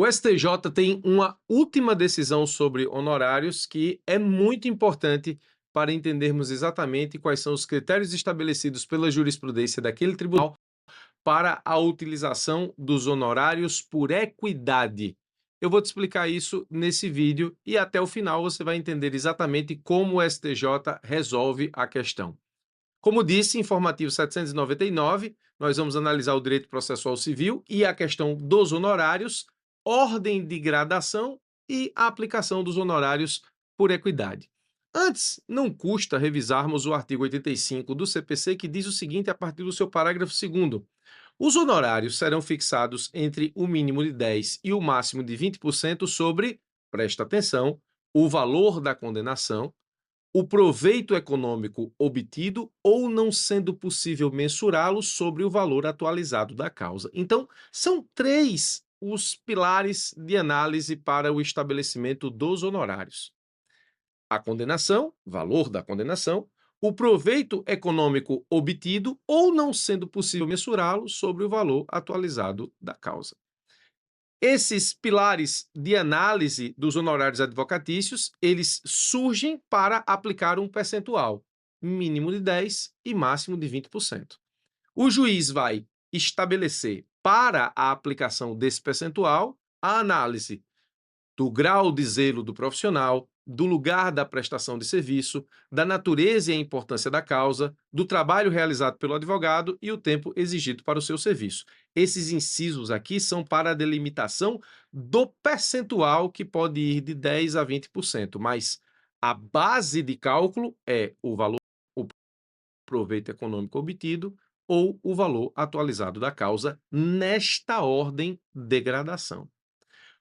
O STJ tem uma última decisão sobre honorários que é muito importante para entendermos exatamente quais são os critérios estabelecidos pela jurisprudência daquele tribunal para a utilização dos honorários por equidade. Eu vou te explicar isso nesse vídeo e até o final você vai entender exatamente como o STJ resolve a questão. Como disse, informativo 799, nós vamos analisar o direito processual civil e a questão dos honorários, ordem de gradação e a aplicação dos honorários por equidade. Antes, não custa revisarmos o artigo 85 do CPC, que diz o seguinte a partir do seu parágrafo 2º. Os honorários serão fixados entre o mínimo de 10% e o máximo de 20% sobre, presta atenção, o valor da condenação, o proveito econômico obtido ou não sendo possível mensurá-lo sobre o valor atualizado da causa. Então, são três os pilares de análise para o estabelecimento dos honorários: a condenação, valor da condenação, o proveito econômico obtido ou não sendo possível mensurá-lo sobre o valor atualizado da causa. Esses pilares de análise dos honorários advocatícios, eles surgem para aplicar um percentual, mínimo de 10% e máximo de 20%. O juiz vai estabelecer, para a aplicação desse percentual, a análise do grau de zelo do profissional, do lugar da prestação de serviço, da natureza e a importância da causa, do trabalho realizado pelo advogado e o tempo exigido para o seu serviço. Esses incisos aqui são para a delimitação do percentual que pode ir de 10% a 20%, mas a base de cálculo é o valor, o proveito econômico obtido ou o valor atualizado da causa nesta ordem de gradação.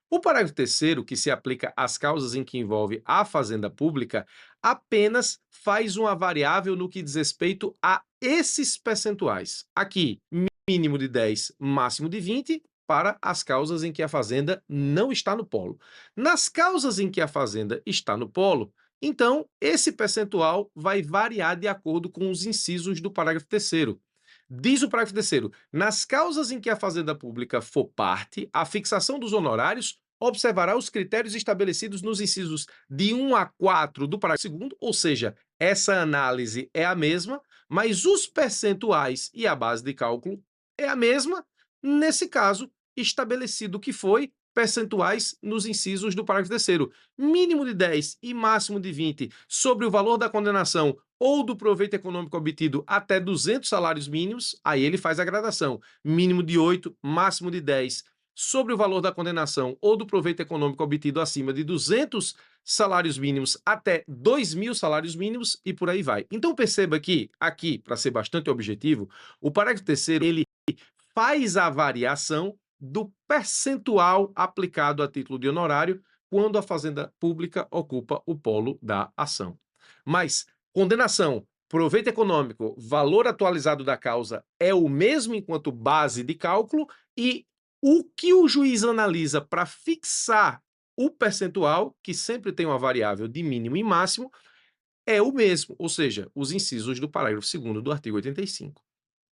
O parágrafo 3º, que se aplica às causas em que envolve a fazenda pública, apenas faz uma variável no que diz respeito a esses percentuais. Aqui, mínimo de 10, máximo de 20, para as causas em que a fazenda não está no polo. Nas causas em que a fazenda está no polo, então, esse percentual vai variar de acordo com os incisos do parágrafo 3º. Diz o parágrafo 3º: nas causas em que a fazenda pública for parte, a fixação dos honorários observará os critérios estabelecidos nos incisos de 1 a 4 do parágrafo 2º, ou seja, essa análise é a mesma, mas os percentuais e a base de cálculo é a mesma, nesse caso, estabelecido que foi percentuais nos incisos do parágrafo 3º, mínimo de 10 e máximo de 20 sobre o valor da condenação ou do proveito econômico obtido até 200 salários mínimos, aí ele faz a gradação, mínimo de 8, máximo de 10 sobre o valor da condenação ou do proveito econômico obtido acima de 200 salários mínimos até 2.000 salários mínimos e por aí vai. Então perceba que aqui, para ser bastante objetivo, o parágrafo 3º ele faz a variação do percentual aplicado a título de honorário quando a fazenda pública ocupa o polo da ação. Mas condenação, proveito econômico, valor atualizado da causa é o mesmo enquanto base de cálculo e o que o juiz analisa para fixar o percentual, que sempre tem uma variável de mínimo e máximo, é o mesmo, ou seja, os incisos do parágrafo 2º do artigo 85.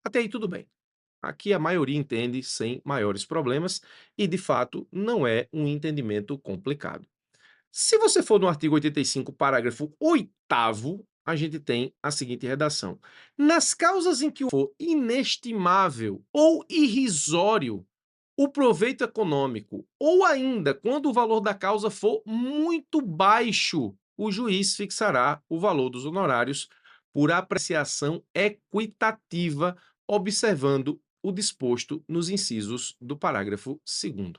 Até aí tudo bem. Aqui a maioria entende sem maiores problemas e, de fato, não é um entendimento complicado. Se você for no artigo 85, parágrafo 8º, a gente tem a seguinte redação: nas causas em que for inestimável ou irrisório o proveito econômico, ou ainda quando o valor da causa for muito baixo, o juiz fixará o valor dos honorários por apreciação equitativa, observando o disposto nos incisos do parágrafo 2º.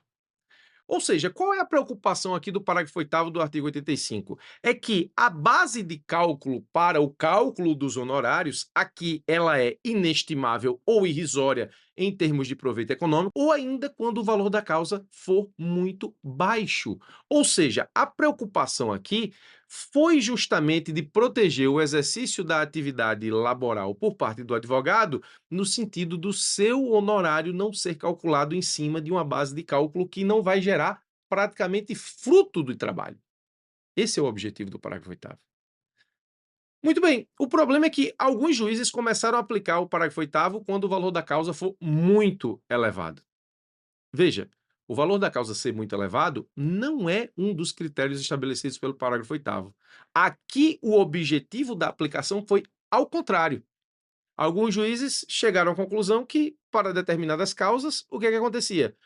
Ou seja, qual é a preocupação aqui do parágrafo 8º do artigo 85? É que a base de cálculo para o cálculo dos honorários, aqui ela é inestimável ou irrisória em termos de proveito econômico, ou ainda quando o valor da causa for muito baixo. Ou seja, a preocupação aqui foi justamente de proteger o exercício da atividade laboral por parte do advogado, no sentido do seu honorário não ser calculado em cima de uma base de cálculo que não vai gerar praticamente fruto do trabalho. Esse é o objetivo do parágrafo 8º. Muito bem, o problema é que alguns juízes começaram a aplicar o parágrafo 8º quando o valor da causa for muito elevado. Veja, o valor da causa ser muito elevado não é um dos critérios estabelecidos pelo parágrafo 8º. Aqui, o objetivo da aplicação foi ao contrário. Alguns juízes chegaram à conclusão que, para determinadas causas, o que é que acontecia?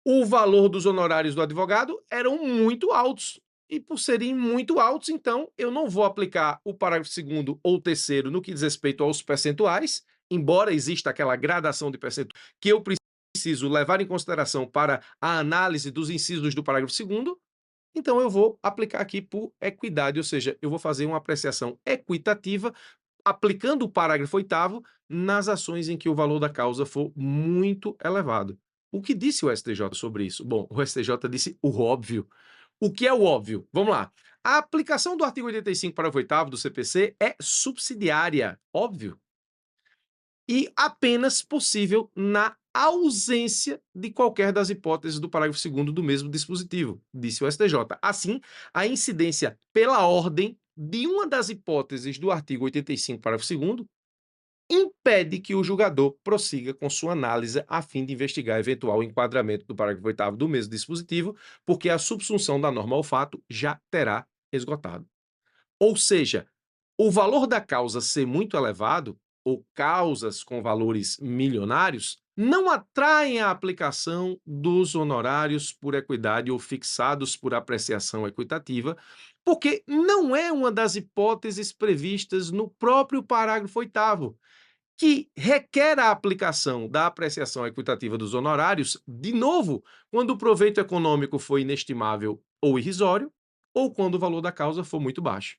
O valor dos honorários do advogado eram muito altos. E por serem muito altos, então, eu não vou aplicar o parágrafo 2º ou 3º no que diz respeito aos percentuais, embora exista aquela gradação de percentuais que eu preciso levar em consideração para a análise dos incisos do parágrafo 2º, então eu vou aplicar aqui por equidade, ou seja, eu vou fazer uma apreciação equitativa aplicando o parágrafo 8º nas ações em que o valor da causa for muito elevado. O que disse o STJ sobre isso? Bom, o STJ disse o óbvio. O que é o óbvio? Vamos lá. A aplicação do artigo 85, parágrafo 8º do CPC é subsidiária, óbvio, e apenas possível na ausência de qualquer das hipóteses do parágrafo 2º do mesmo dispositivo, disse o STJ. Assim, a incidência pela ordem de uma das hipóteses do artigo 85, parágrafo 2º, impede que o julgador prossiga com sua análise a fim de investigar eventual enquadramento do parágrafo 8º do mesmo dispositivo, porque a subsunção da norma ao fato já terá esgotado. Ou seja, o valor da causa ser muito elevado, ou causas com valores milionários, não atraem a aplicação dos honorários por equidade ou fixados por apreciação equitativa, porque não é uma das hipóteses previstas no próprio parágrafo 8º, que requer a aplicação da apreciação equitativa dos honorários, de novo, quando o proveito econômico for inestimável ou irrisório, ou quando o valor da causa for muito baixo.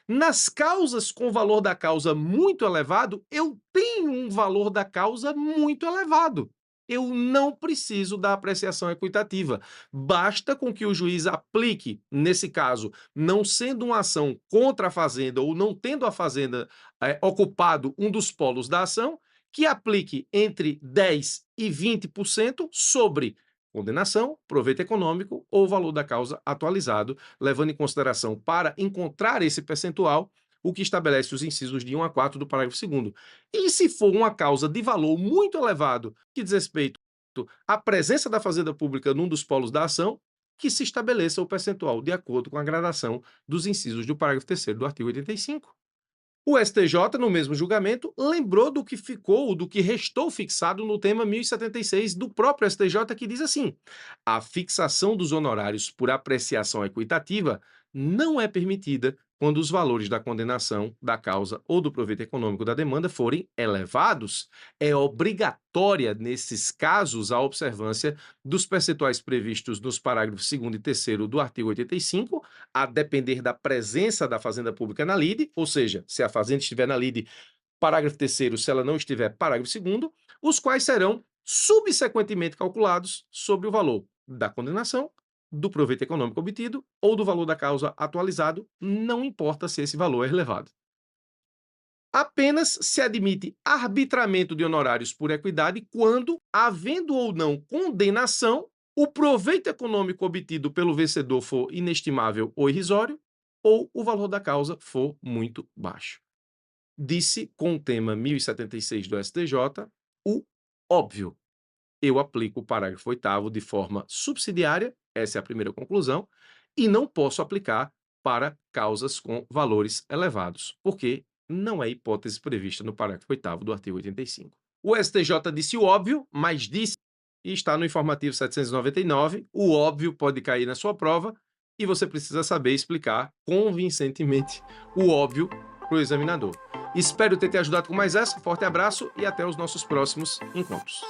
Nas causas com valor da causa muito elevado, eu tenho um valor da causa muito elevado. Eu não preciso da apreciação equitativa. Basta com que o juiz aplique, nesse caso, não sendo uma ação contra a fazenda ou não tendo a fazenda ocupado um dos polos da ação, que aplique entre 10% e 20% sobre condenação, proveito econômico ou valor da causa atualizado, levando em consideração, para encontrar esse percentual, o que estabelece os incisos de 1 a 4 do parágrafo 2º. E se for uma causa de valor muito elevado, que diz respeito à presença da fazenda pública num dos polos da ação, que se estabeleça o percentual de acordo com a gradação dos incisos do parágrafo 3º do artigo 85. O STJ, no mesmo julgamento, lembrou do que ficou, do que restou fixado no tema 1076 do próprio STJ, que diz assim: a fixação dos honorários por apreciação equitativa não é permitida quando os valores da condenação, da causa ou do proveito econômico da demanda forem elevados. É obrigatória, nesses casos, a observância dos percentuais previstos nos parágrafos 2º e 3º do artigo 85, a depender da presença da fazenda pública na lide, ou seja, se a fazenda estiver na lide, parágrafo 3º, se ela não estiver, parágrafo 2º, os quais serão subsequentemente calculados sobre o valor da condenação, do proveito econômico obtido ou do valor da causa atualizado, não importa se esse valor é elevado. Apenas se admite arbitramento de honorários por equidade quando, havendo ou não condenação, o proveito econômico obtido pelo vencedor for inestimável ou irrisório, ou o valor da causa for muito baixo. Disse com o tema 1076 do STJ o óbvio. Eu aplico o parágrafo 8º de forma subsidiária, essa é a primeira conclusão, e não posso aplicar para causas com valores elevados, porque não é hipótese prevista no parágrafo 8º do artigo 85. O STJ disse o óbvio, mas disse, e está no informativo 799, o óbvio pode cair na sua prova e você precisa saber explicar convincentemente o óbvio para o examinador. Espero ter te ajudado com mais essa, forte abraço e até os nossos próximos encontros.